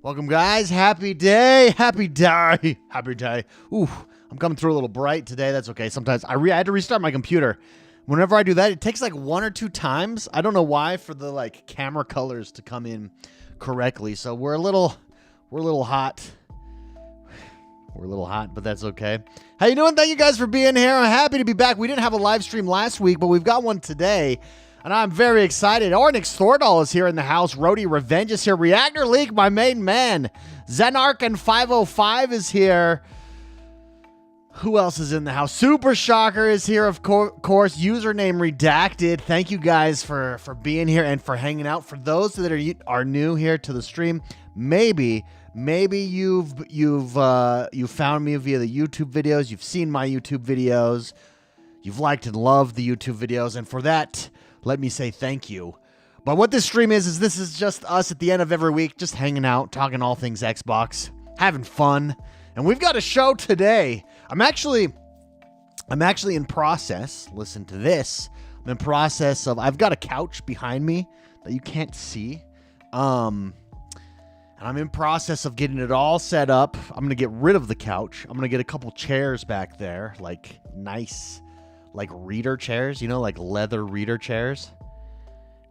Welcome, guys. Happy day. Happy day. Happy day. Ooh, I'm coming through a little bright today. That's okay. Sometimes I had to restart my computer. Whenever I do that, it takes like 1 or 2 times. I don't know why, for the like camera colors to come in correctly. So we're a little hot. We're a little hot, but that's okay. How you doing? Thank you guys for being here. I'm happy to be back. We didn't have a live stream last week, but we've got one today. And I'm very excited. Ornix Thordal is here in the house. Rody Revenge is here. Reactor Leak, my main man. Zenark and 505 is here. Who else is in the house? Super Shocker is here, of course. Username redacted. Thank you guys for being here and for hanging out. For those that are new here to the stream, maybe you've found me via the YouTube videos. You've seen my YouTube videos. You've liked and loved the YouTube videos, and for that, let me say thank you. But what this stream is this is just us at the end of every week, just hanging out, talking all things Xbox, having fun. And we've got a show today. I'm actually in process. Listen to this. I'm in process of, I've got a couch behind me that you can't see. And I'm in process of getting it all set up. I'm going to get rid of the couch. I'm going to get a couple chairs back there, like nice, like reader chairs, you know, like leather reader chairs.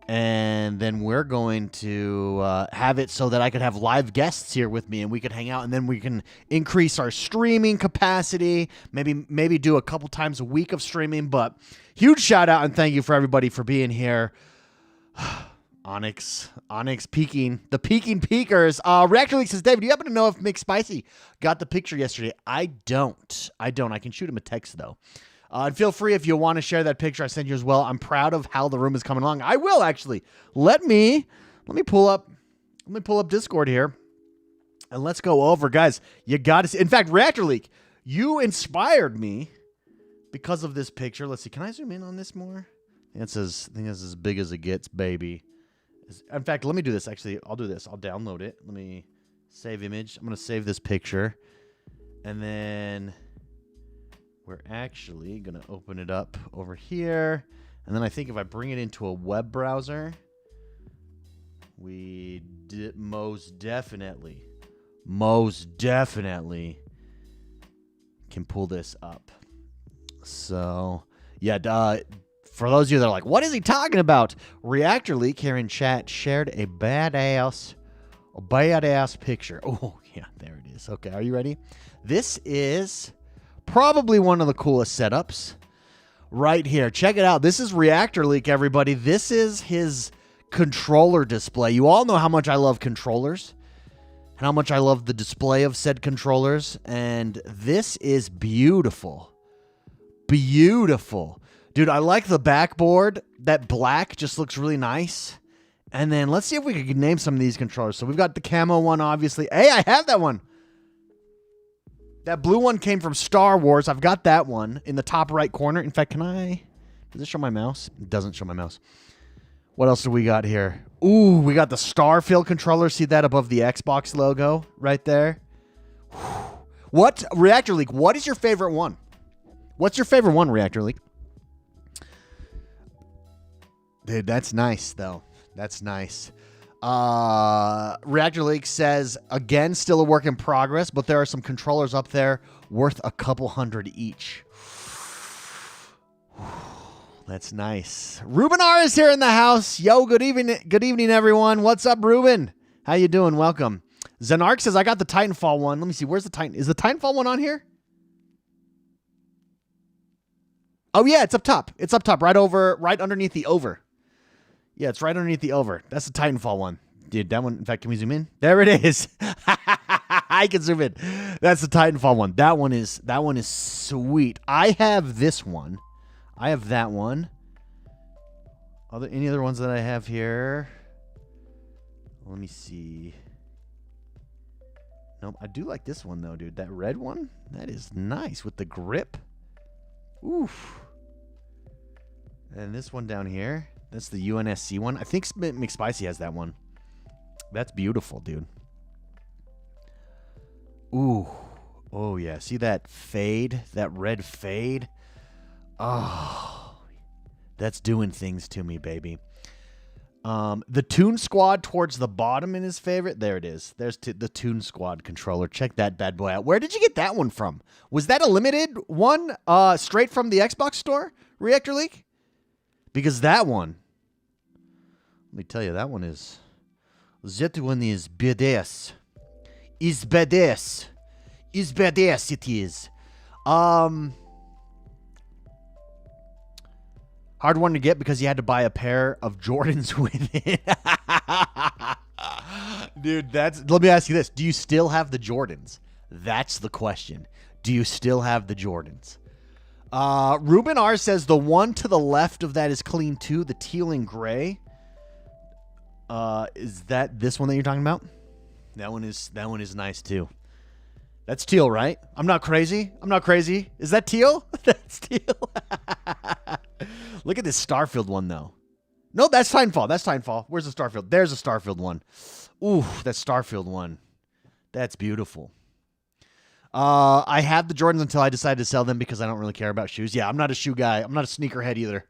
And then we're going to have it so that I could have live guests here with me and we could hang out, and then we can increase our streaming capacity, maybe do a couple times a week of streaming. But huge shout out and thank you for everybody for being here. Onyx peeking, the peeking peekers. Reactor Leak says, David, do you happen to know if McSpicy got the picture yesterday? I don't. I can shoot him a text though. And feel free if you want to share that picture I sent you as well. I'm proud of how the room is coming along. I will actually. Let me pull up Discord here, and let's go over, guys. You got to see. In fact, Reactor Leak, you inspired me because of this picture. Let's see. Can I zoom in on this more? I think that's as big as it gets, baby. In fact, let me do this. Actually, I'll do this. I'll download it. Let me save image. I'm going to save this picture, and then we're actually going to open it up over here. And then I think if I bring it into a web browser, we most definitely can pull this up. So, yeah, for those of you that are like, what is he talking about? Reactor Leak here in chat shared a badass picture. Oh, yeah, there it is. Okay, are you ready? This is probably one of the coolest setups right here. Check it out. This is Reactor Leak, everybody. This is his controller display. You all know how much I love controllers and how much I love the display of said controllers. And this is beautiful. Beautiful. Dude, I like the backboard. That black just looks really nice. And then let's see if we can name some of these controllers. So we've got the camo one, obviously. Hey, I have that one. That blue one came from Star Wars. I've got that one in the top right corner. In fact, does it show my mouse? It doesn't show my mouse. What else do we got here? Ooh, we got the Starfield controller. See that above the Xbox logo right there? What, Reactor Leak, what is your favorite one? What's your favorite one, Reactor Leak? Dude, that's nice, though. That's nice. Reactor Leak says, again, still a work in progress, but there are some controllers up there worth a couple hundred each. That's nice. Ruben R is here in the house. Yo, good evening, everyone. What's up, Ruben? How you doing? Welcome. Zenark says, I got the Titanfall one. Let me see. Where's the Titan? Is the Titanfall one on here? Oh, yeah, it's up top. It's up top, right underneath the over. Yeah, it's right underneath the over. That's the Titanfall one. Dude, that one, in fact, can we zoom in? There it is. I can zoom in. That's the Titanfall one. That one is sweet. I have this one. I have that one. Any other ones that I have here? Let me see. Nope, I do like this one, though, dude. That red one, that is nice with the grip. Oof. And this one down here. That's the UNSC one. I think McSpicy has that one. That's beautiful, dude. Ooh. Oh, yeah. See that fade? That red fade? Oh. That's doing things to me, baby. The Toon Squad towards the bottom in his favorite. There it is. There's the Toon Squad controller. Check that bad boy out. Where did you get that one from? Was that a limited one straight from the Xbox store, Reactor League? Because that one, let me tell you, that one is badass. Is badass. Is badass it is. Hard one to get because you had to buy a pair of Jordans with it. Dude, let me ask you this. Do you still have the Jordans? That's the question. Do you still have the Jordans? Ruben R says the one to the left of that is clean too. The teal and gray. Is that this one that you're talking about? That one is nice too. That's teal, right? I'm not crazy. Is that teal? That's teal. Look at this Starfield one, though. No, that's Titanfall. Where's the Starfield? There's a Starfield one. Ooh, that Starfield one. That's beautiful. I have the Jordans until I decided to sell them because I don't really care about shoes. Yeah, I'm not a shoe guy. I'm not a sneakerhead either.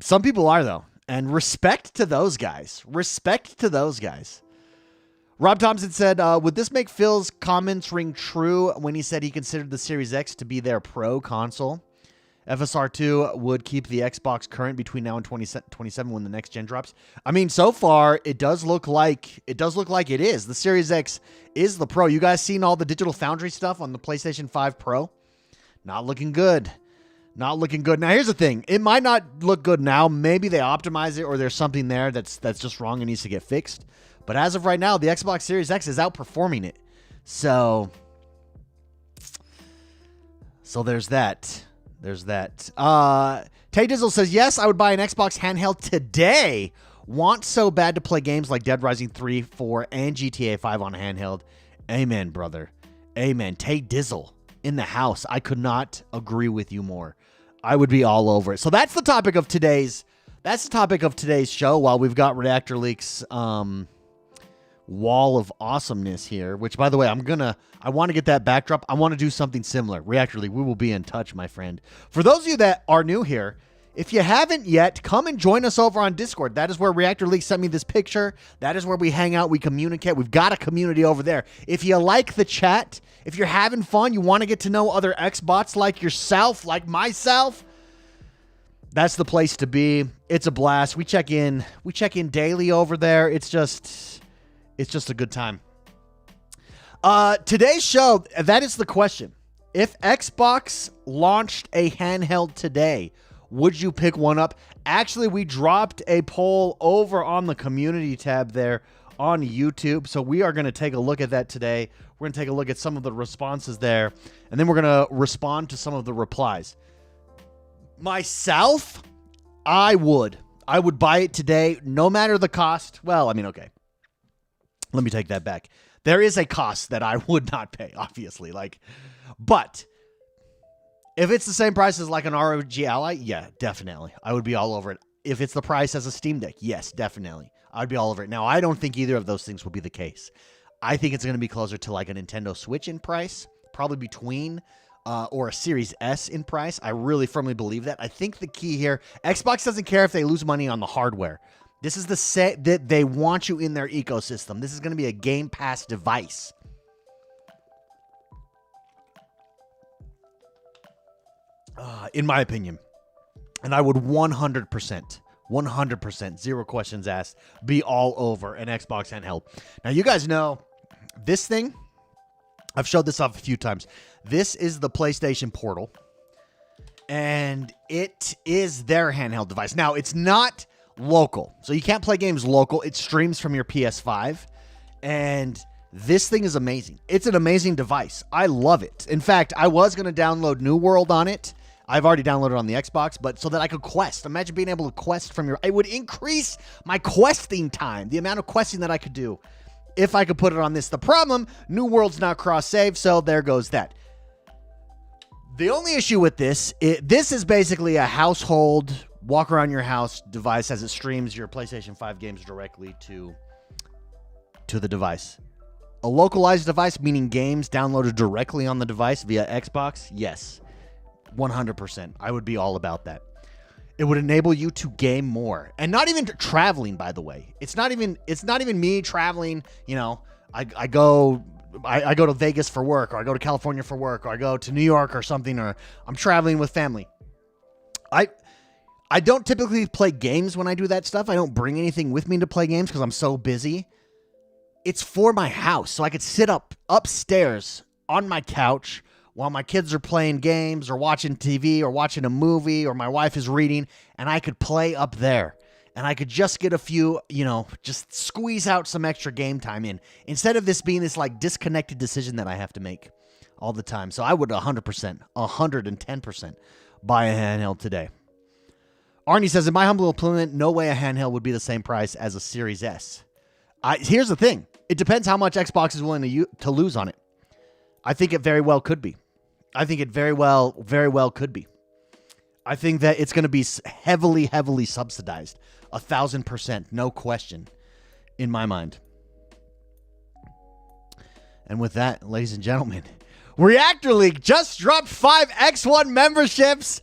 Some people are, though. And respect to those guys. Rob Thompson said, would this make Phil's comments ring true when he said he considered the Series X to be their pro console? FSR2 would keep the Xbox current between now and 2027 when the next gen drops. I mean, so far it does look like it is. The Series X is the Pro. You guys seen all the Digital Foundry stuff on the PlayStation 5 Pro? Not looking good. Now here's the thing. It might not look good now. Maybe they optimize it or there's something there that's just wrong and needs to get fixed. But as of right now, the Xbox Series X is outperforming it. So there's that. Tay Dizzle says, yes, I would buy an Xbox handheld today. Want so bad to play games like Dead Rising 3, 4, and GTA 5 on a handheld. Amen, brother. Amen. Tay Dizzle in the house. I could not agree with you more. I would be all over it. So that's the topic of today's show. While we've got Reactor Leaks wall of awesomeness here, which, by the way, I want to get that backdrop. I want to do something similar. Reactor League, we will be in touch, my friend. For those of you that are new here, if you haven't yet, come and join us over on Discord. That is where Reactor League sent me this picture. That is where we hang out. We communicate. We've got a community over there. If you like the chat, if you're having fun, you want to get to know other Xbots like yourself, like myself, that's the place to be. It's a blast. We check in daily over there. It's just a good time. Today's show, that is the question. If Xbox launched a handheld today, would you pick one up? Actually, we dropped a poll over on the community tab there on YouTube. So we are going to take a look at that today. We're going to take a look at some of the responses there. And then we're going to respond to some of the replies. Myself, I would buy it today, no matter the cost. Well, I mean, okay. Let me take that back. There is a cost that I would not pay, obviously. But if it's the same price as like an ROG Ally, yeah, definitely. I would be all over it. If it's the price as a Steam Deck, yes, definitely. I'd be all over it. Now, I don't think either of those things will be the case. I think it's going to be closer to like a Nintendo Switch in price, probably between or a Series S in price. I really firmly believe that. I think the key here, Xbox doesn't care if they lose money on the hardware. This is the set that they want you in their ecosystem. This is going to be a Game Pass device. In my opinion. And I would 100%, zero questions asked, be all over an Xbox handheld. Now, you guys know this thing, I've showed this off a few times. This is the PlayStation Portal, and it is their handheld device. Now, it's not local, so you can't play games local. It streams from your PS5, and this thing is amazing. It's an amazing device. I love it. In fact, I was going to download New World on it. I've already downloaded it on the Xbox, but so that I could quest. Imagine being able to quest from it would increase my questing time, the amount of questing that I could do if I could put it on this. The problem, New World's not cross-save, so there goes that. The only issue with this is basically a household walk around your house device as it streams your PlayStation 5 games directly to the device. A localized device, meaning games downloaded directly on the device via Xbox, yes. 100%. I would be all about that. It would enable you to game more, and not even traveling. By the way, it's not even me traveling. You know, I go to Vegas for work, or I go to California for work, or I go to New York or something, or I'm traveling with family. I don't typically play games when I do that stuff. I don't bring anything with me to play games because I'm so busy. It's for my house, so I could sit upstairs on my couch while my kids are playing games or watching TV or watching a movie or my wife is reading, and I could play up there. And I could just get a few, just squeeze out some extra game time in, instead of this being this like disconnected decision that I have to make all the time. So I would 110% buy a handheld today. Arnie says, in my humble opinion, no way a handheld would be the same price as a Series S. Here's the thing. It depends how much Xbox is willing to lose on it. I think it very well could be. I think it very well could be. I think that it's going to be heavily, heavily subsidized. 1,000%, no question, in my mind. And with that, ladies and gentlemen, Reactor League just dropped 5 X1 memberships.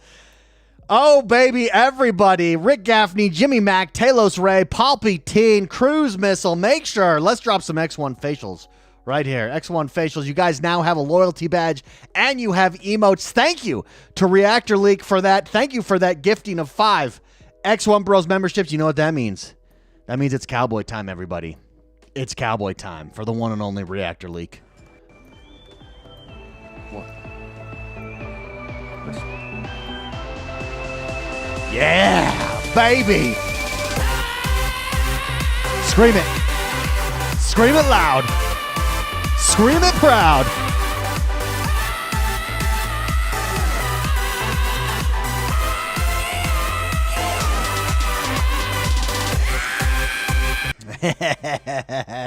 Oh, baby, everybody. Rick Gaffney, Jimmy Mack, Talos Ray, Palpatine, Cruise Missile. Make sure, let's drop some X1 facials. Right here, X1 facials. You guys now have a loyalty badge and you have emotes. Thank you to Reactor League for that. Thank you for that gifting of 5 X1 Bros memberships. You know what that means? That means it's cowboy time, everybody. It's cowboy time for the one and only Reactor League. What? Yeah, baby. Scream it. Scream it loud. Scream it proud.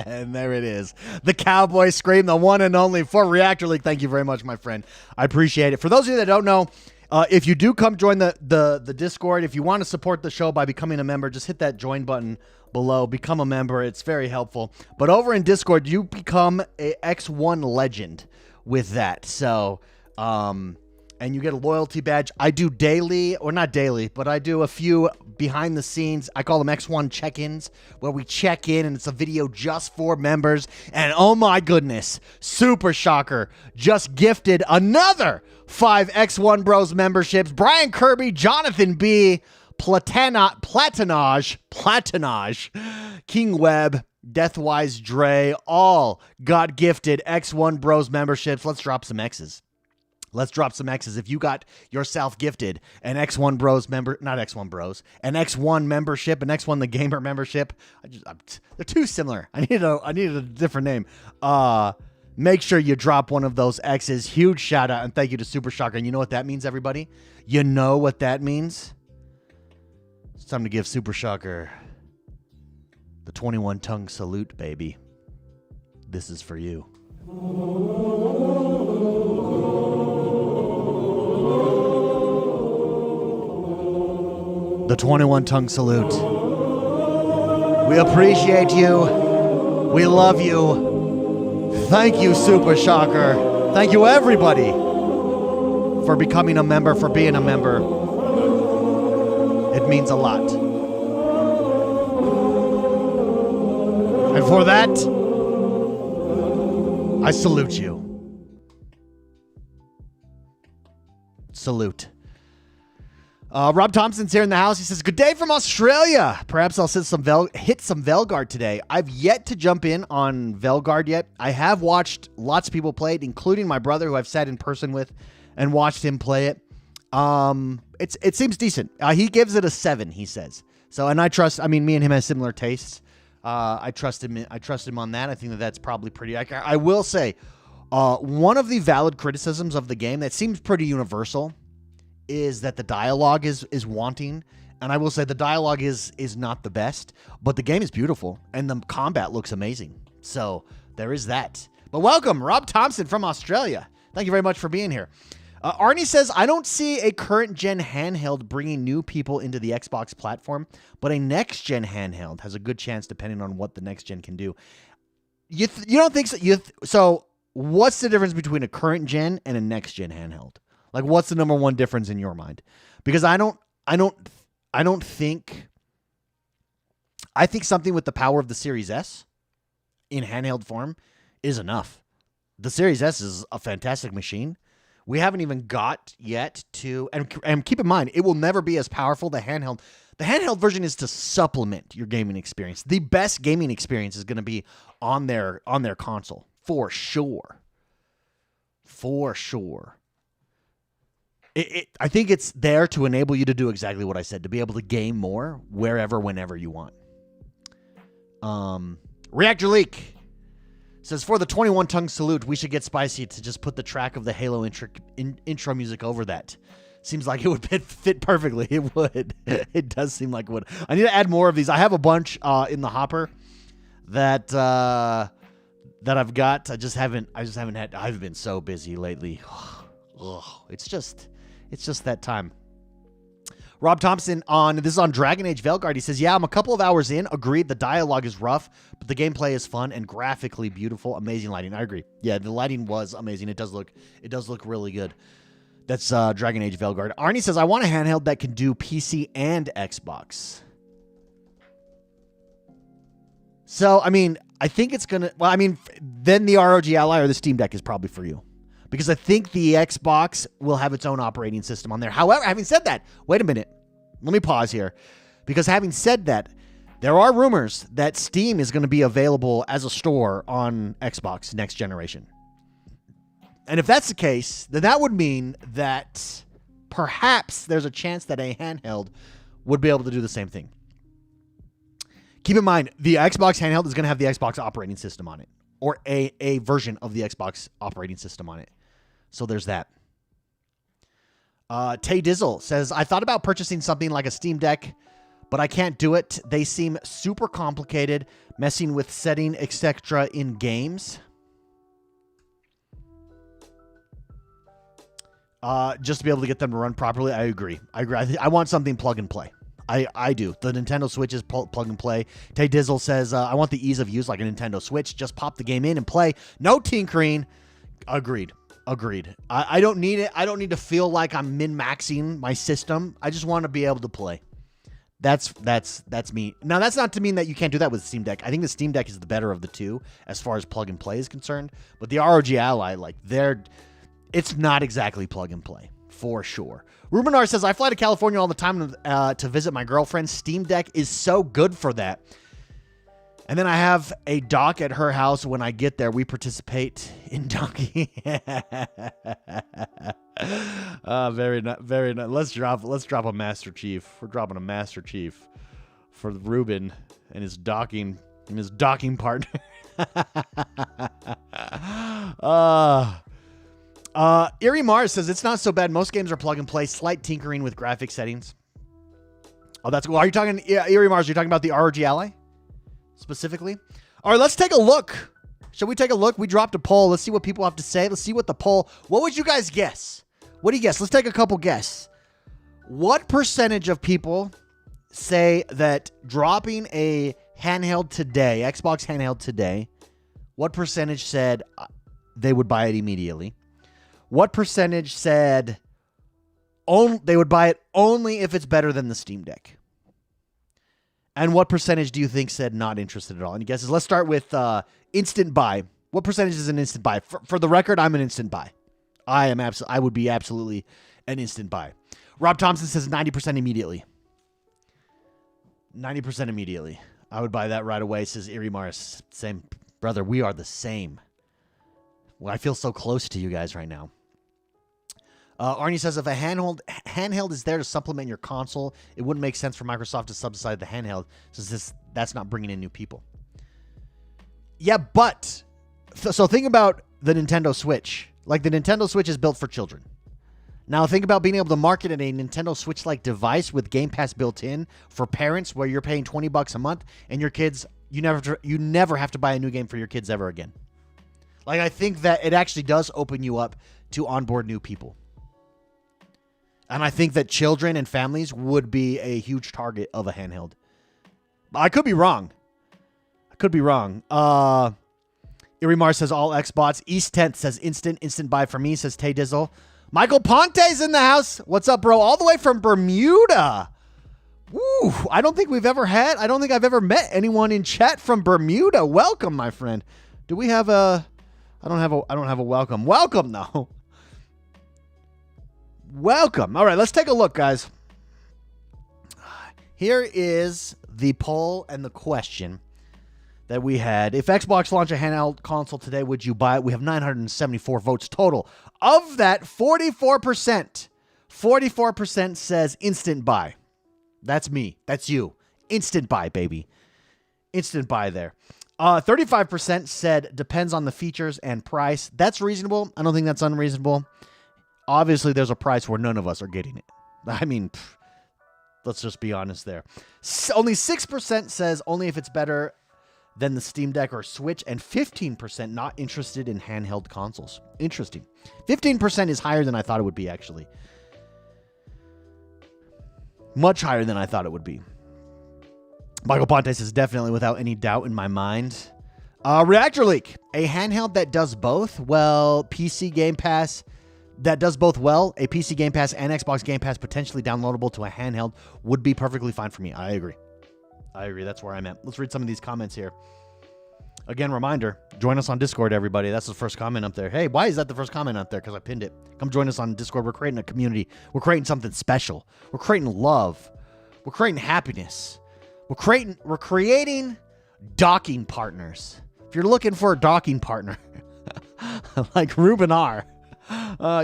And there it is. The cowboy scream, the one and only for Reactor League. Thank you very much, my friend. I appreciate it. For those of you that don't know, if you do come join the Discord, if you want to support the show by becoming a member, just hit that join button below. Become a member. It's very helpful. But over in Discord, you become a X1 legend with that. So, and you get a loyalty badge. I do daily, or not daily, but I do a few behind the scenes. I call them X1 check-ins, where we check in, and it's a video just for members. And oh my goodness, Super Shocker just gifted another 5 X1 Bros memberships. Brian Kirby, Jonathan B., Platinage, King Webb, Deathwise Dre, all got gifted X1 Bros memberships. Let's drop some X's. Let's drop some X's. If you got yourself gifted an X1 Bros member, not X1 Bros, an X1 membership, an X1 the Gamer membership. They're too similar. I needed a different name. Make sure you drop one of those X's. Huge shout out and thank you to Super Shocker. And you know what that means, everybody? You know what that means? It's time to give Super Shocker the 21 tongue salute, baby. This is for you. The 21 tongue salute. We appreciate you. We love you. Thank you, Super Shocker. Thank you, everybody, for becoming a member, for being a member. It means a lot. And for that, I salute you. Salute. Rob Thompson's here in the house. He says, good day from Australia. Perhaps I'll hit some Velguard today. I've yet to jump in on Velguard yet. I have watched lots of people play it, including my brother, who I've sat in person with and watched him play it. It seems decent. He gives it a 7, he says. So, and me and him have similar tastes. I trust him on that. I think that's probably pretty accurate. I will say, one of the valid criticisms of the game that seems pretty universal is that the dialogue is wanting. And I will say the dialogue is not the best, but the game is beautiful and the combat looks amazing. So there is that. But welcome, Rob Thompson from Australia. Thank you very much for being here. Arnie says, I don't see a current-gen handheld bringing new people into the Xbox platform, but a next-gen handheld has a good chance depending on what the next-gen can do. You don't think so? So what's the difference between a current-gen and a next-gen handheld? Like, what's the number one difference in your mind? Because I don't I think something with the power of the Series S in handheld form is enough. The Series S is a fantastic machine. We haven't even got yet to, and keep in mind, it will never be as powerful. The handheld version is to supplement your gaming experience. The best gaming experience is going to be on their console, for sure. For sure. I think it's there to enable you to do exactly what I said, to be able to game more wherever, whenever you want. Reactor Leak says, for the 21 tongue salute, we should get Spicy to just put the track of the Halo intro music over that. Seems like it would fit perfectly. It would. It does seem like it would. I need to add more of these. I have a bunch in the hopper that I've got. I just haven't had. I've been so busy lately. It's just that time. Rob Thompson this is on Dragon Age Veilguard. He says, yeah, I'm a couple of hours in. Agreed. The dialogue is rough, but the gameplay is fun and graphically beautiful. Amazing lighting. I agree. Yeah, the lighting was amazing. It does look really good. That's Dragon Age Veilguard. Arnie says, I want a handheld that can do PC and Xbox. So, I mean, I think it's going to... Well, I mean, then the ROG Ally or the Steam Deck is probably for you. Because I think the Xbox will have its own operating system on there. However, having said that, wait a minute. Let me pause here. Because having said that, there are rumors that Steam is going to be available as a store on Xbox next generation. And if that's the case, then that would mean that perhaps there's a chance that a handheld would be able to do the same thing. Keep in mind, the Xbox handheld is going to have the Xbox operating system on it. Or a version of the Xbox operating system on it. So there's that. Tay Dizzle says, I thought about purchasing something like a Steam Deck, but I can't do it. They seem super complicated, messing with setting, etc. in games. Just to be able to get them to run properly. I agree. I want something plug and play. I do. The Nintendo Switch is plug and play. Tay Dizzle says, I want the ease of use like a Nintendo Switch. Just pop the game in and play. No tinkering. Agreed. I don't need it. I don't need to feel like I'm min-maxing my system. I just want to be able to play. That's me. Now, that's not to mean that you can't do that with the Steam Deck. I think the Steam Deck is the better of the two as far as plug and play is concerned. But the ROG Ally, it's not exactly plug and play. For sure. Rubinar says, I fly to California all the time to visit my girlfriend. Steam Deck is so good for that. And then I have a dock at her house. When I get there, we participate in docking. Very nice. Let's drop a Master Chief. We're dropping a Master Chief for Ruben and his docking partner. Erie Mars says, it's not so bad. Most games are plug and play, slight tinkering with graphic settings. Oh, that's cool. Are you talking, Erie Mars, are you talking about the ROG Ally specifically? All right, let's take a look. Shall we take a look? We dropped a poll. Let's see what people have to say. Let's see what the poll, what would you guys guess? What do you guess? Let's take a couple guess. What percentage of people say that dropping a handheld today, Xbox handheld today, what percentage said they would buy it immediately? What percentage said they would buy it only if it's better than the Steam Deck? And what percentage do you think said not interested at all? Any guesses? Let's start with instant buy. What percentage is an instant buy? For the record, I'm an instant buy. I would be absolutely an instant buy. Rob Thompson says 90% immediately. 90% immediately. I would buy that right away, says Erie Mars. Same. Brother, we are the same. Well, I feel so close to you guys right now. Arnie says, if a handheld is there to supplement your console, it wouldn't make sense for Microsoft to subsidize the handheld, since that's not bringing in new people. Yeah, but so think about the Nintendo Switch. Like, the Nintendo Switch is built for children. Now think about being able to market a Nintendo Switch-like device with Game Pass built in for parents, where you're paying $20 a month, and your kids, you never have to buy a new game for your kids ever again. Like, I think that it actually does open you up to onboard new people. And I think that children and families would be a huge target of a handheld. I could be wrong. Erie Mars says all Xbox. East 10th says instant buy for me, says Tay Dizzle. Michael Ponte's in the house. What's up, bro? All the way from Bermuda. Ooh, I don't think I've ever met anyone in chat from Bermuda. Welcome, my friend. Do we have a, I don't have a welcome. Welcome, though. Welcome. All right, let's take a look, guys. Here is the poll and the question that we had. If Xbox launched a handheld console today, would you buy it? We have 974 votes total. Of that, 44% says instant buy. That's me. That's you. Instant buy, baby. Instant buy there. 35% said depends on the features and price. That's reasonable. I don't think that's unreasonable. Obviously, there's a price where none of us are getting it. I mean, let's just be honest there. Only 6% says only if it's better than the Steam Deck or Switch, and 15% not interested in handheld consoles. Interesting. 15% is higher than I thought it would be, actually. Much higher than I thought it would be. Michael Ponte says definitely without any doubt in my mind. Reactor Leak, a handheld that does both. Well, PC Game Pass that does both well. A PC Game Pass and Xbox Game Pass potentially downloadable to a handheld would be perfectly fine for me. I agree. That's where I'm at. Let's read some of these comments here. Again, reminder, join us on Discord, everybody. That's the first comment up there. Hey, why is that the first comment up there? Because I pinned it. Come join us on Discord. We're creating a community. We're creating something special. We're creating love. We're creating happiness. We're creating docking partners. If you're looking for a docking partner, like Ruben R.,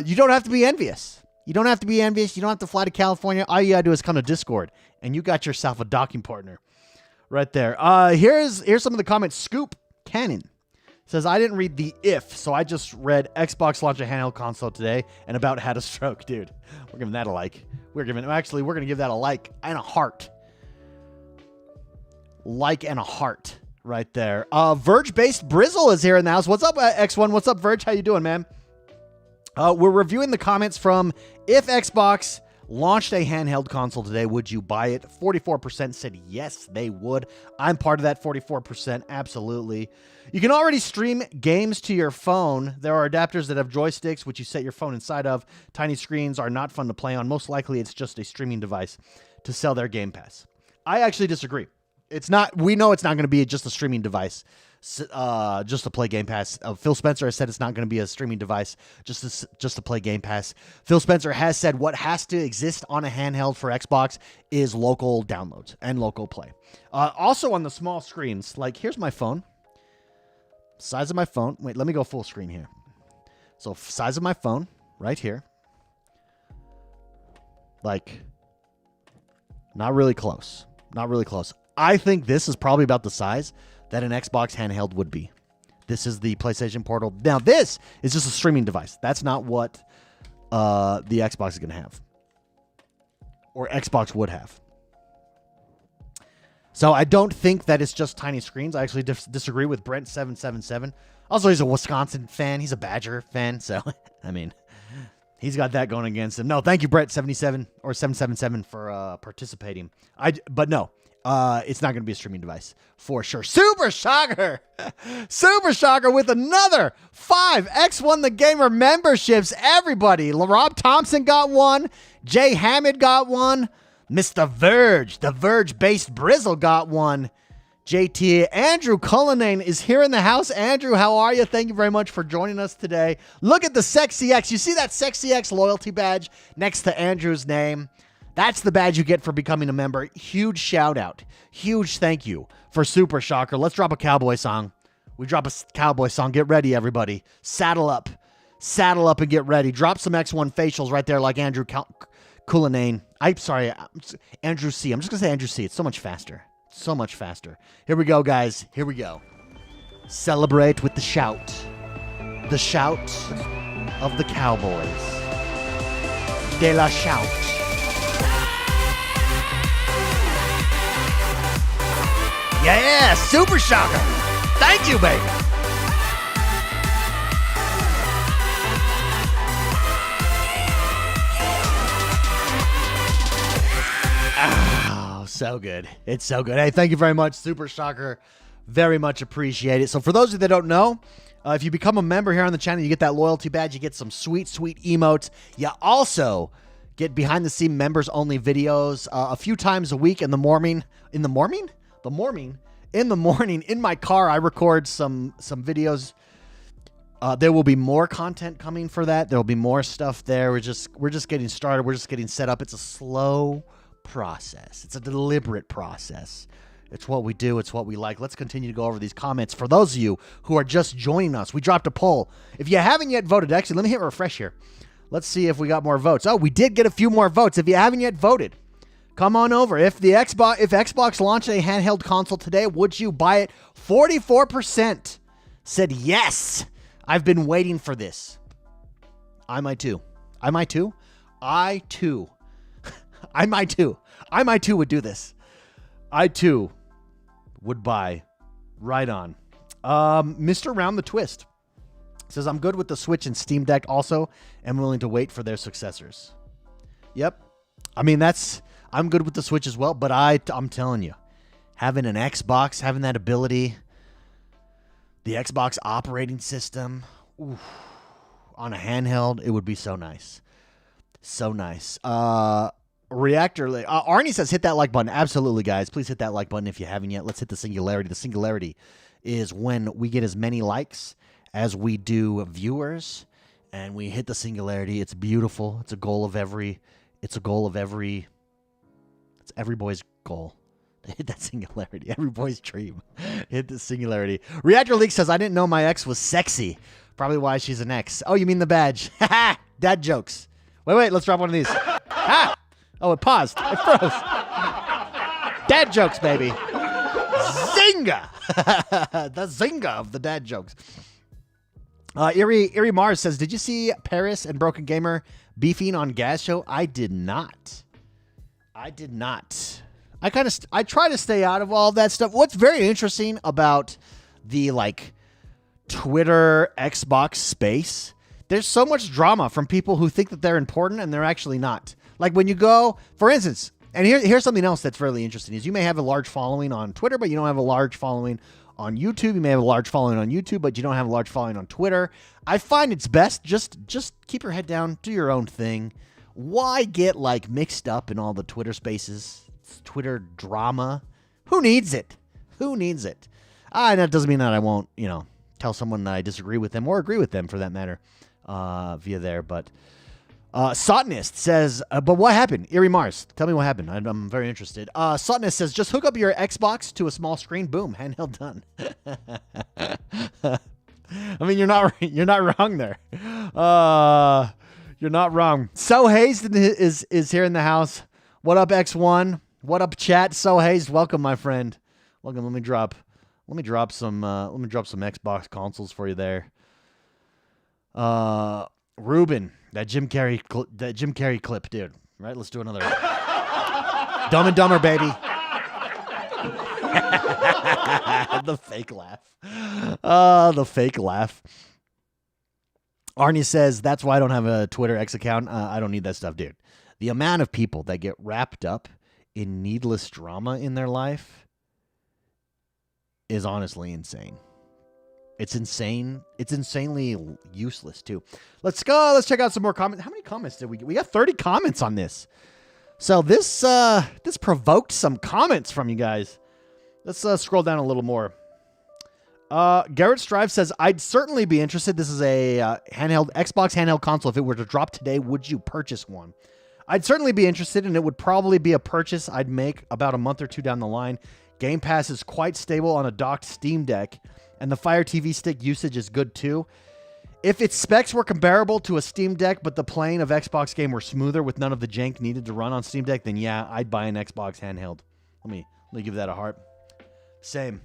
you don't have to be envious. You don't have to be envious. You don't have to fly to California. All you got to do is come to Discord, and you got yourself a docking partner right there. Here's some of the comments. Scoop Cannon says, I didn't read the if, so I just read Xbox launched a handheld console today and about had a stroke. Dude, we're giving that a like. We're going to give that a like and a heart. Like and a heart right there. Verge-based Brizzle is here in the house. What's up, X1? What's up, Verge? How you doing, man? We're reviewing the comments from if Xbox launched a handheld console today, would you buy it? 44% said yes, they would. I'm part of that 44%. Absolutely. You can already stream games to your phone. There are adapters that have joysticks, which you set your phone inside of. Tiny screens are not fun to play on. Most likely, it's just a streaming device to sell their Game Pass. I actually disagree. It's not. We know it's not going to be just a streaming device, just to play Game Pass. Phil Spencer has said it's not going to be a streaming device just to play Game Pass. Phil Spencer has said what has to exist on a handheld for Xbox is local downloads and local play. Also on the small screens, like here's my phone. Size of my phone. Wait, let me go full screen here. So size of my phone right here. Like, not really close. Not really close. I think this is probably about the size that an Xbox handheld would be. This is the PlayStation Portal. Now, this is just a streaming device. That's not what the Xbox is going to have. Or Xbox would have. So I don't think that it's just tiny screens. I actually disagree with Brent777. Also, he's a Wisconsin fan. He's a Badger fan. So, I mean, he's got that going against him. No, thank you, Brent77 or 777 for participating. But no. It's not going to be a streaming device for sure. Super Shocker! Super Shocker with another 5 X1 the Gamer memberships. Everybody. Rob Thompson got one. Jay Hammond got one. Mr. Verge, the Verge-based Brizzle got one. JT, Andrew Cullinane is here in the house. Andrew, how are you? Thank you very much for joining us today. Look at the Sexy X. You see that Sexy X loyalty badge next to Andrew's name? That's the badge you get for becoming a member. Huge shout out. Huge thank you for Super Shocker. Let's drop a cowboy song. We drop a cowboy song. Get ready, everybody. Saddle up. Saddle up and get ready. Drop some X1 facials right there like Andrew Cullinane. I'm sorry, Andrew C. I'm just going to say Andrew C. It's so much faster. So much faster. Here we go, guys. Here we go. Celebrate with the shout. The shout of the Cowboys. De la shout. Yeah, Super Shocker. Thank you, baby. Oh, so good. It's so good. Hey, thank you very much, Super Shocker. Very much appreciate it. So for those of you that don't know, if you become a member here on the channel, you get that loyalty badge. You get some sweet, sweet emotes. You also get behind the scene members only videos a few times a week in the morning. In the morning in my car, I record some videos. There will be more content coming for that. There will be more stuff there. We're just getting started. We're just getting set up. It's a slow process. It's a deliberate process. It's what we do. It's what we like. Let's continue to go over these comments. For those of you who are just joining us, we dropped a poll. If you haven't yet voted, actually, let me hit refresh here. Let's see if we got more votes. Oh, we did get a few more votes. If you haven't yet voted, come on over. If Xbox launched a handheld console today, would you buy it? 44% said yes. I've been waiting for this. I might too. I might too would do this. I too would buy. Right on. Mr. Round the Twist says, I'm good with the Switch and Steam Deck also. I'm willing to wait for their successors. Yep. I mean, I'm good with the Switch as well, but I'm telling you, having an Xbox, having that ability, the Xbox operating system, oof, on a handheld, it would be so nice. So nice. Reactor, Arnie says, hit that like button. Absolutely, guys. Please hit that like button if you haven't yet. Let's hit the singularity. The singularity is when we get as many likes as we do viewers, and we hit the singularity. It's beautiful. It's every boy's goal. Hit that singularity. Every boy's dream. Hit the singularity. Reactor Leak says, I didn't know my ex was sexy. Probably why she's an ex. Oh, you mean the badge. Dad jokes. Wait. Let's drop one of these. Oh, it paused. It froze. Dad jokes, baby. Zynga. The Zynga of the dad jokes. Erie Mars says, did you see Paris and Broken Gamer beefing on Gaz Show? I did not. I try to stay out of all of that stuff. What's very interesting about the Twitter, Xbox space, there's so much drama from people who think that they're important and they're actually not. Like when you go, for instance, and here's something else that's really interesting is you may have a large following on Twitter, but you don't have a large following on YouTube. You may have a large following on YouTube, but you don't have a large following on Twitter. I find it's best just keep your head down, do your own thing. Why get mixed up in all the Twitter spaces, Twitter drama? Who needs it? And that doesn't mean that I won't, tell someone that I disagree with them or agree with them for that matter, via there. But Satanist says, but what happened? Erie Mars, tell me what happened. I'm very interested. Satanist says, just hook up your Xbox to a small screen. Boom, handheld done. I mean, you're not wrong there. You're not wrong. So Hazed is here in the house. What up, X1? What up, chat? So Hazed, welcome, my friend. Welcome. Let me drop some Xbox consoles for you there. Ruben, that Jim Carrey clip, dude. Right? Let's do another. Dumb and Dumber, baby. The fake laugh. The fake laugh. Arnie says, that's why I don't have a Twitter X account. I don't need that stuff, dude. The amount of people that get wrapped up in needless drama in their life is honestly insane. It's insane. It's insanely useless, too. Let's go. Let's check out some more comments. How many comments did we get? We got 30 comments on this. So this provoked some comments from you guys. Let's scroll down a little more. Garrett Strive says, I'd certainly be interested. This is a Xbox handheld console. If it were to drop today, would you purchase one? I'd certainly be interested, and it would probably be a purchase I'd make about a month or two down the line. Game Pass is quite stable on a docked Steam Deck, and the Fire TV Stick usage is good too. If its specs were comparable to a Steam Deck, but the playing of Xbox game were smoother with none of the jank needed to run on Steam Deck, then yeah, I'd buy an Xbox handheld. Let me give that a heart. Same.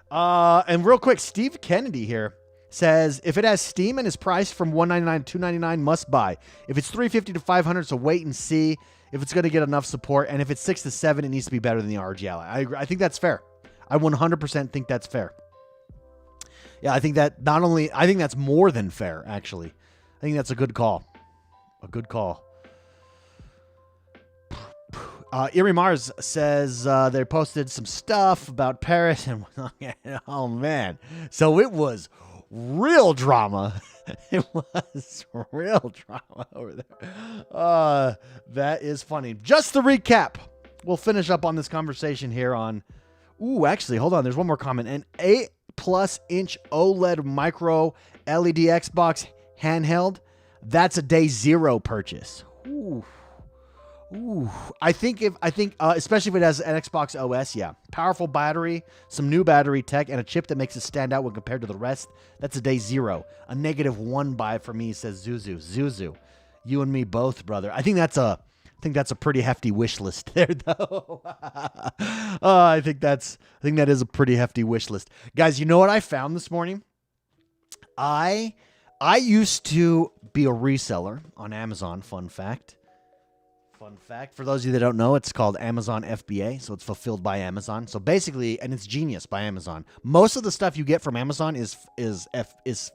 And real quick, Steve Kennedy here says, if it has Steam and is priced from $199 to $299, must buy. If it's $350 to $500, so wait and see if it's going to get enough support. And if it's $6 to $7, it needs to be better than the RG Ally. I agree. I think that's fair. I 100% think that's fair. Yeah, I think that's more than fair, actually. I think that's a good call. A good call. Erie Mars says they posted some stuff about Paris. And oh, man. So it was real drama. It was real drama over there. That is funny. Just to recap, we'll finish up on this conversation here on. Ooh, actually, hold on. There's one more comment. An 8+ inch OLED micro LED Xbox handheld. That's a day zero purchase. Ooh. Ooh, I think especially if it has an Xbox OS, yeah. Powerful battery, some new battery tech, and a chip that makes it stand out when compared to the rest. That's a day zero. A -1 buy for me, says Zuzu. Zuzu, you and me both, brother. I think that's a pretty hefty wish list there, though. I think that is a pretty hefty wish list, guys. You know what I found this morning? I used to be a reseller on Amazon. Fun fact. For those of you that don't know, it's called Amazon FBA, so it's fulfilled by Amazon. So basically, and it's Genius by Amazon. Most of the stuff you get from Amazon is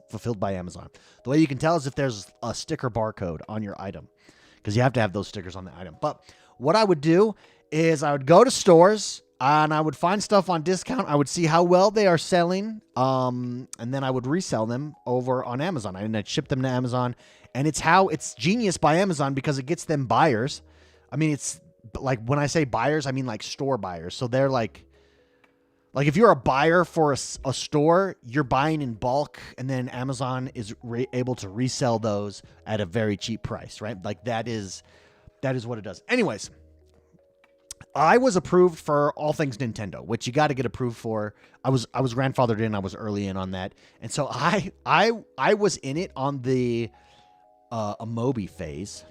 fulfilled by Amazon. The way you can tell is if there's a sticker barcode on your item, because you have to have those stickers on the item. But what I would do is I would go to stores and I would find stuff on discount. I would see how well they are selling, and then I would resell them over on Amazon. And I'd ship them to Amazon, and it's Genius by Amazon because it gets them buyers. I mean, it's like when I say buyers, I mean like store buyers. So they're like if you're a buyer for a store, you're buying in bulk, and then Amazon is able to resell those at a very cheap price, right? Like that is what it does. Anyways, I was approved for all things Nintendo, which you got to get approved for. I was grandfathered in. I was early in on that, and so I was in it on the Amiibo phase.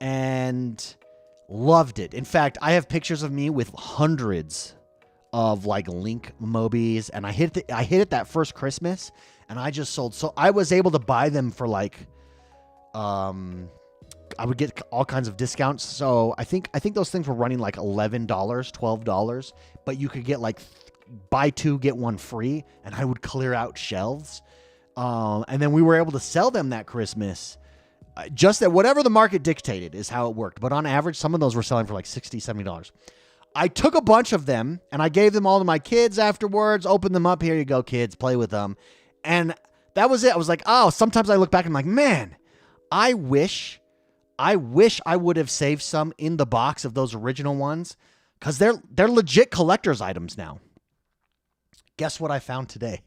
And loved it. In fact, I have pictures of me with hundreds of like Link Amiibos, and I hit it that first Christmas, and I just sold. So I was able to buy them for like, I would get all kinds of discounts. So I think those things were running like $11, $12, but you could get like buy two get one free, and I would clear out shelves. And then we were able to sell them that Christmas. Just that whatever the market dictated is how it worked. But on average, some of those were selling for like $60, $70. I took a bunch of them and I gave them all to my kids afterwards. Opened them up. Here you go, kids. Play with them. And that was it. I was like, oh, sometimes I look back and I'm like, man, I wish I would have saved some in the box of those original ones, because they're legit collector's items now. Guess what I found today?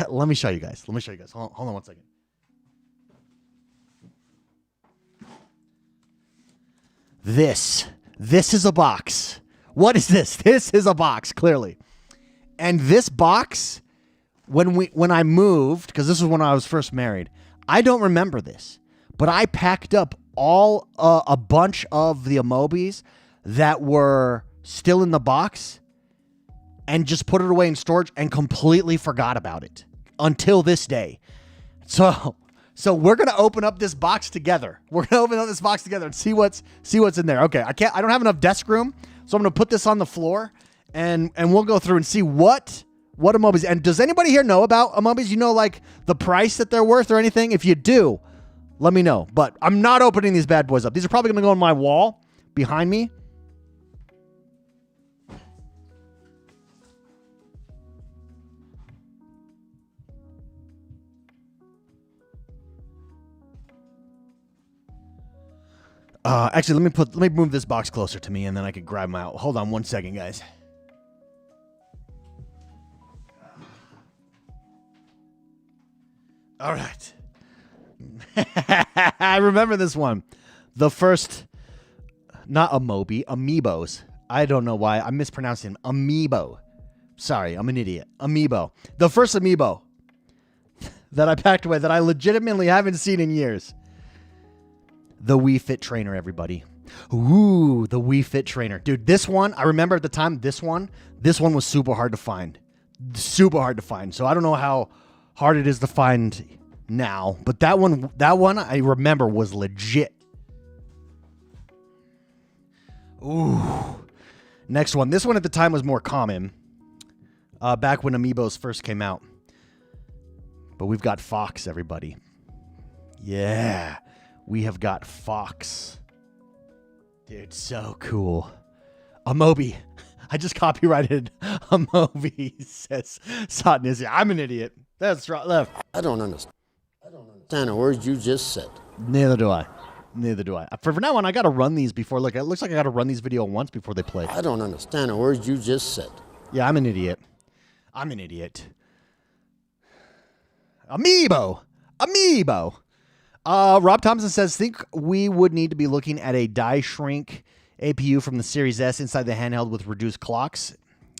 Let me show you guys. Hold on one second. This is a box. What is this? This is a box, clearly. And this box, when I moved, because this was when I was first married, I don't remember this, but I packed up a bunch of the Amiibos that were still in the box and just put it away in storage and completely forgot about it until this day. So we're going to open up this box together. And see what's in there. Okay, I don't have enough desk room, so I'm going to put this on the floor and we'll go through and see what Amiibos. And does anybody here know about Amiibos? You know, like the price that they're worth or anything? If you do, let me know. But I'm not opening these bad boys up. These are probably going to go on my wall behind me. Actually, let me move this box closer to me, and then I can grab them out. Hold on one second, guys. All right. I remember this one. The first, not Amiibos. I don't know why I'm mispronouncing Amiibo. Sorry, I'm an idiot. Amiibo. The first Amiibo that I packed away that I legitimately haven't seen in years. The Wii Fit Trainer, everybody. Ooh, the Wii Fit Trainer. Dude, this one, I remember at the time, this one was super hard to find. So I don't know how hard it is to find now, but that one I remember was legit. Ooh. Next one. This one at the time was more common. Back when Amiibos first came out. But we've got Fox, everybody. Yeah. We have got Fox. Dude, so cool. Amiibo. I just copyrighted Amiibo, says Sotnizia. I'm an idiot. That's right. Left. I don't understand. understand a word you just said. Neither do I. Neither do I. For now on, I got to run these before. Look, it looks like I got to run these video once before they play. I don't understand a word you just said. Yeah, I'm an idiot. I'm an idiot. Amiibo. Rob Thompson says, think we would need to be looking at a die shrink APU from the Series S inside the handheld with reduced clocks.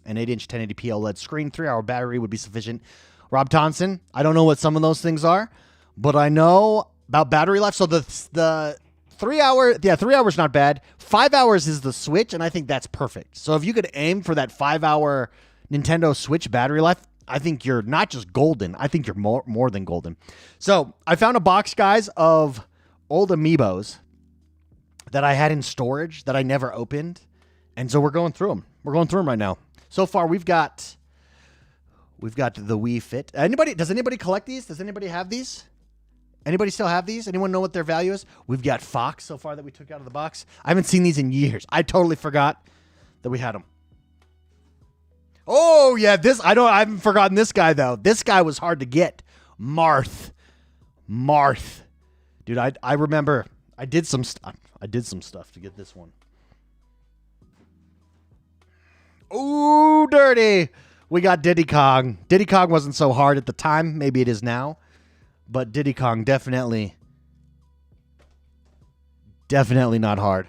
An 8-inch 1080p OLED screen, 3-hour battery would be sufficient. Rob Thompson, I don't know what some of those things are, but I know about battery life. So the 3 hour, 3 hours not bad. 5 hours is the Switch, and I think that's perfect. So if you could aim for that 5-hour Nintendo Switch battery life, I think you're not just golden. I think you're more than golden. So I found a box, guys, of old Amiibos that I had in storage that I never opened, and so we're going through them. We're going through them right now. So far, we've got the Wii Fit. Does anybody collect these? Does anybody have these? Anybody still have these? Anyone know what their value is? We've got Fox so far that we took out of the box. I haven't seen these in years. I totally forgot that we had them. Oh yeah, I haven't forgotten this guy though. This guy was hard to get. Marth. Dude, I remember I did some stuff to get this one. Ooh, dirty. We got Diddy Kong. Diddy Kong wasn't so hard at the time. Maybe it is now. But Diddy Kong definitely not hard.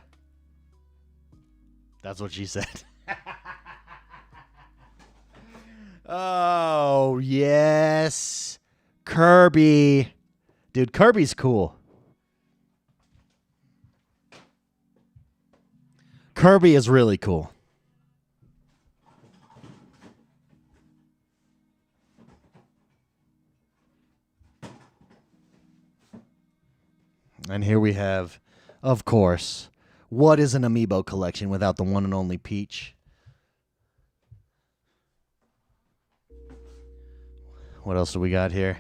That's what she said. Oh, yes. Kirby. Dude, Kirby's cool. Kirby is really cool. And here we have, of course, what is an Amiibo collection without the one and only Peach? What else do we got here?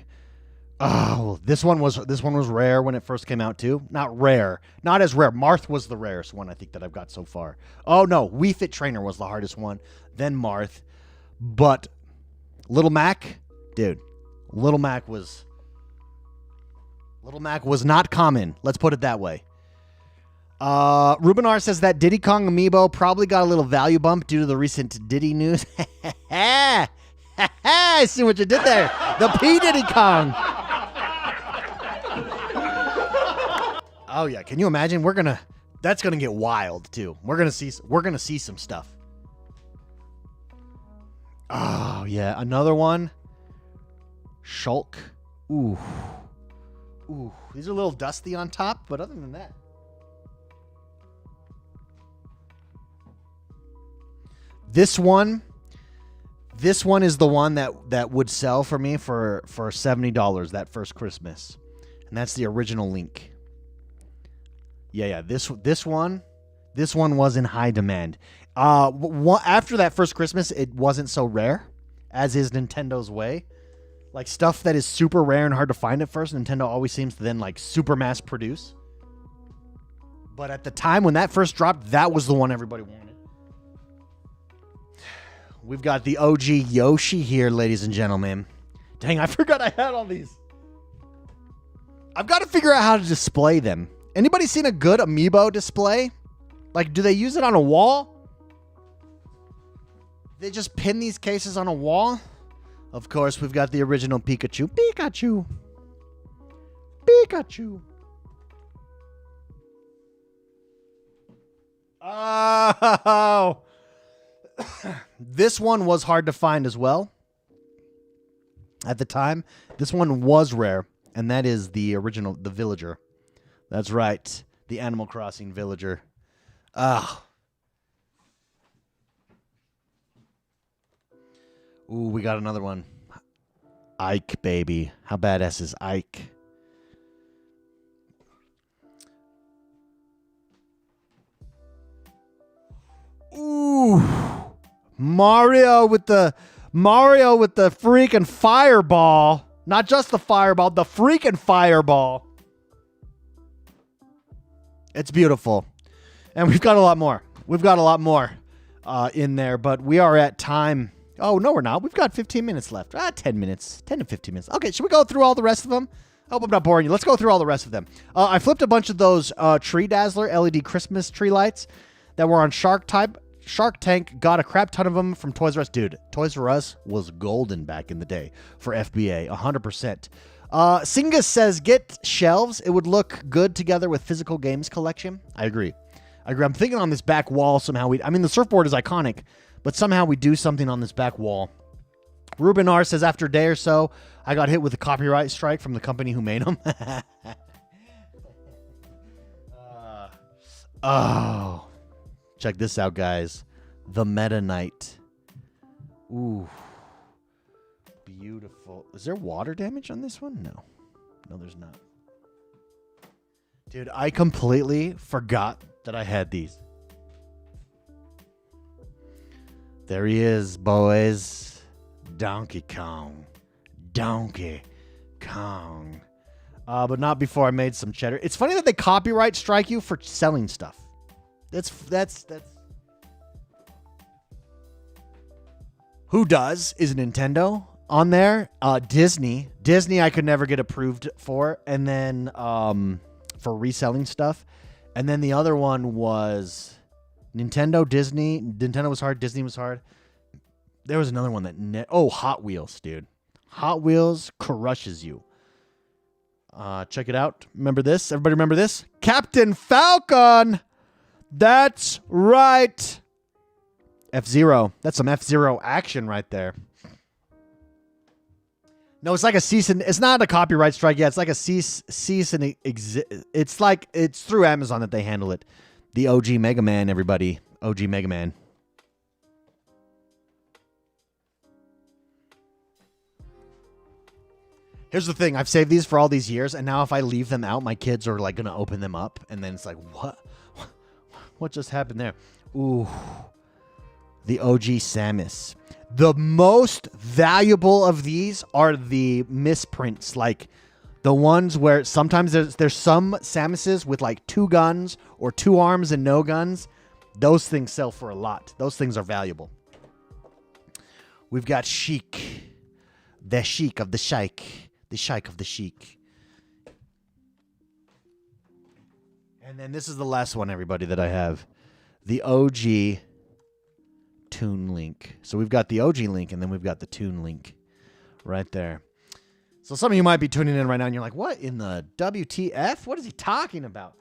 Oh, this one was rare when it first came out too. Not rare, not as rare. Marth was the rarest one I think that I've got so far. Oh no, Wii Fit Trainer was the hardest one. Then Marth, but Little Mac, dude, Little Mac was not common. Let's put it that way. Ruben R says that Diddy Kong Amiibo probably got a little value bump due to the recent Diddy news. I see what you did there. The P Diddy Kong. Oh yeah, can you imagine? That's gonna get wild too. We're gonna see some stuff. Oh yeah, another one. Shulk. Ooh, these are a little dusty on top, but other than that. This one is the one that would sell for me for $70 that first Christmas. And that's the original Link. Yeah, this one was in high demand. After that first Christmas, it wasn't so rare, as is Nintendo's way. Like stuff that is super rare and hard to find at first, Nintendo always seems to then like super mass produce. But at the time when that first dropped, that was the one everybody wanted. We've got the OG Yoshi here, ladies and gentlemen. Dang, I forgot I had all these. I've got to figure out how to display them. Anybody seen a good Amiibo display? Like, do they use it on a wall? They just pin these cases on a wall? Of course, we've got the original Pikachu. Pikachu. Oh. This one was hard to find as well. At the time, this one was rare, and that is the original, the Villager. That's right, the Animal Crossing Villager. Ooh, we got another one. Ike, baby. How badass is Ike? Ooh. Mario with the freaking fireball. Not just the fireball, the freaking fireball. It's beautiful. And we've got a lot more. In there, but we are at time. Oh, no, we're not. We've got 15 minutes left. 10 minutes. 10 to 15 minutes. Okay, should we go through all the rest of them? I hope I'm not boring you. Let's go through all the rest of them. I flipped a bunch of those Tree Dazzler LED Christmas tree lights that were on Shark Tank. Got a crap ton of them from Toys R Us. Dude, Toys R Us was golden back in the day for FBA, 100%. Singus says, get shelves. It would look good together with physical games collection. I agree. I'm thinking on this back wall somehow. The surfboard is iconic, but somehow we do something on this back wall. Ruben R says, after a day or so, I got hit with a copyright strike from the company who made them. Oh. Check this out, guys. The Meta Knight. Ooh. Beautiful. Is there water damage on this one? No. No, there's not. Dude, I completely forgot that I had these. There he is, boys. Donkey Kong. Donkey Kong. But not before I made some cheddar. It's funny that they copyright strike you for selling stuff. That's who does is Nintendo on there. Disney I could never get approved for, and then for reselling stuff. And then the other one was Nintendo, Disney. Nintendo was hard, Disney was hard. There was another one that Hot Wheels, dude. Hot Wheels crushes you. Check it out. Remember this? Everybody remember this? Captain Falcon. That's right. F-Zero. That's some F-Zero action right there. No, it's like a cease and... It's not a copyright strike yet. It's like a cease and it's like... It's through Amazon that they handle it. The OG Mega Man, everybody. OG Mega Man. Here's the thing. I've saved these for all these years, and now if I leave them out, my kids are like going to open them up, and then it's like, what? What just happened there? Ooh. The OG Samus. The most valuable of these are the misprints, like the ones where sometimes there's some Samuses with like 2 guns or 2 arms and no guns. Those things sell for a lot. Those things are valuable. We've got Sheik. The Sheik of the Sheik. The Sheik of the Sheik. And then this is the last one, everybody, that I have. The OG Toon Link. So we've got the OG Link, and then we've got the Toon Link right there. So some of you might be tuning in right now, and you're like, what in the WTF? What is he talking about?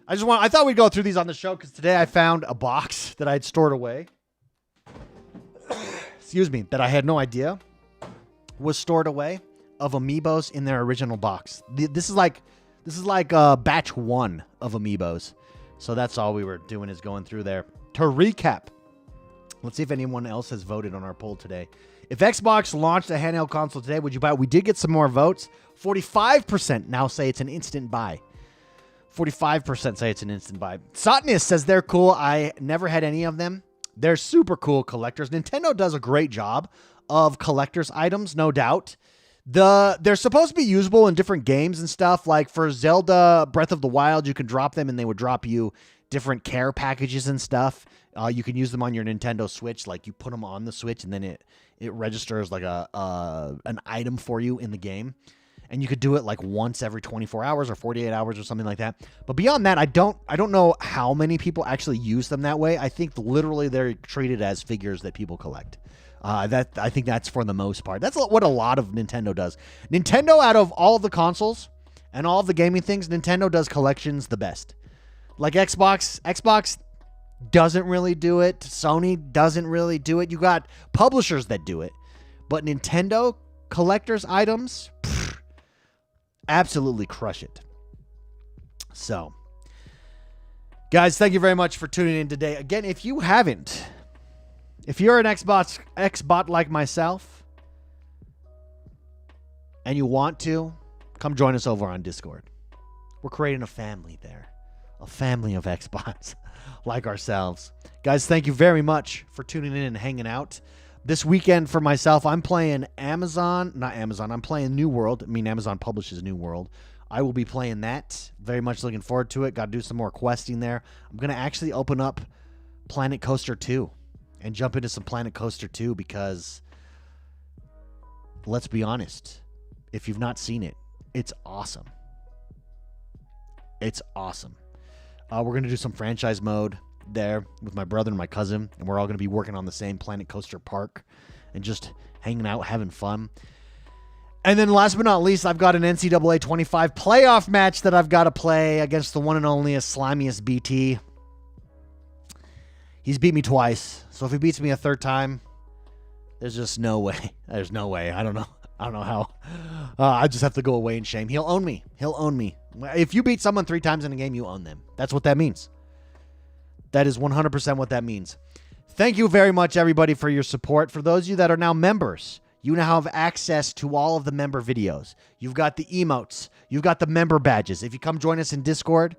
I thought we'd go through these on the show, because today I found a box that I had stored away. Excuse me. That I had no idea was stored away of Amiibos in their original box. This is like batch 1 of Amiibos. So that's all we were doing is going through there. To recap, let's see if anyone else has voted on our poll today. If Xbox launched a handheld console today, would you buy it? We did get some more votes. 45% now say it's an instant buy. 45% say it's an instant buy. Sotness says they're cool. I never had any of them. They're super cool collectors. Nintendo does a great job of collector's items, no doubt. They're supposed to be usable in different games and stuff. Like for Zelda Breath of the Wild, you can drop them and they would drop you different care packages and stuff. You can use them on your Nintendo Switch. Like you put them on the Switch and then it registers like an item for you in the game. And you could do it like once every 24 hours or 48 hours or something like that. But beyond that, I don't know how many people actually use them that way. I think literally they're treated as figures that people collect. I think that's for the most part. That's what a lot of Nintendo does. Nintendo, out of all of the consoles and all of the gaming things, Nintendo does collections the best. Like Xbox doesn't really do it. Sony doesn't really do it. You got publishers that do it. But Nintendo collectors items, absolutely crush it. So, guys, thank you very much for tuning in today. Again, if you're an Xbot like myself and you want to, come join us over on Discord. We're creating a family there. A family of Xbots like ourselves. Guys, thank you very much for tuning in and hanging out. This weekend for myself, I'm playing I'm playing New World. I mean, Amazon publishes New World. I will be playing that. Very much looking forward to it. Got to do some more questing there. I'm going to actually open up Planet Coaster 2 and jump into some Planet Coaster 2 because, let's be honest, if you've not seen it, It's awesome. It's awesome. We're going to do some franchise mode there with my brother and my cousin, and we're all going to be working on the same Planet Coaster Park and just hanging out, having fun. And then last but not least, I've got an NCAA 25 playoff match that I've got to play against the one and only slimiest BT. He's beat me twice, so if he beats me a third time, there's just no way. There's no way. I don't know how. I just have to go away in shame. He'll own me. He'll own me. If you beat someone 3 times in a game, you own them. That's what that means. That is 100% what that means. Thank you very much, everybody, for your support. For those of you that are now members, you now have access to all of the member videos. You've got the emotes. You've got the member badges. If you come join us in Discord,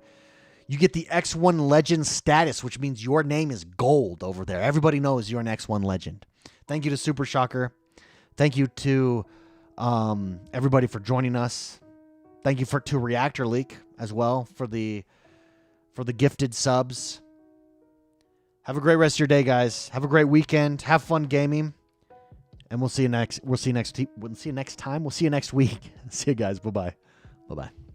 you get the X1 Legend status, which means your name is gold over there. Everybody knows you're an X1 Legend. Thank you to Super Shocker. Thank you to everybody for joining us. Thank you to Reactor Leak as well for the gifted subs. Have a great rest of your day, guys. Have a great weekend. Have fun gaming. And we'll see you next time. We'll see you next week. See you guys. Bye-bye. Bye-bye.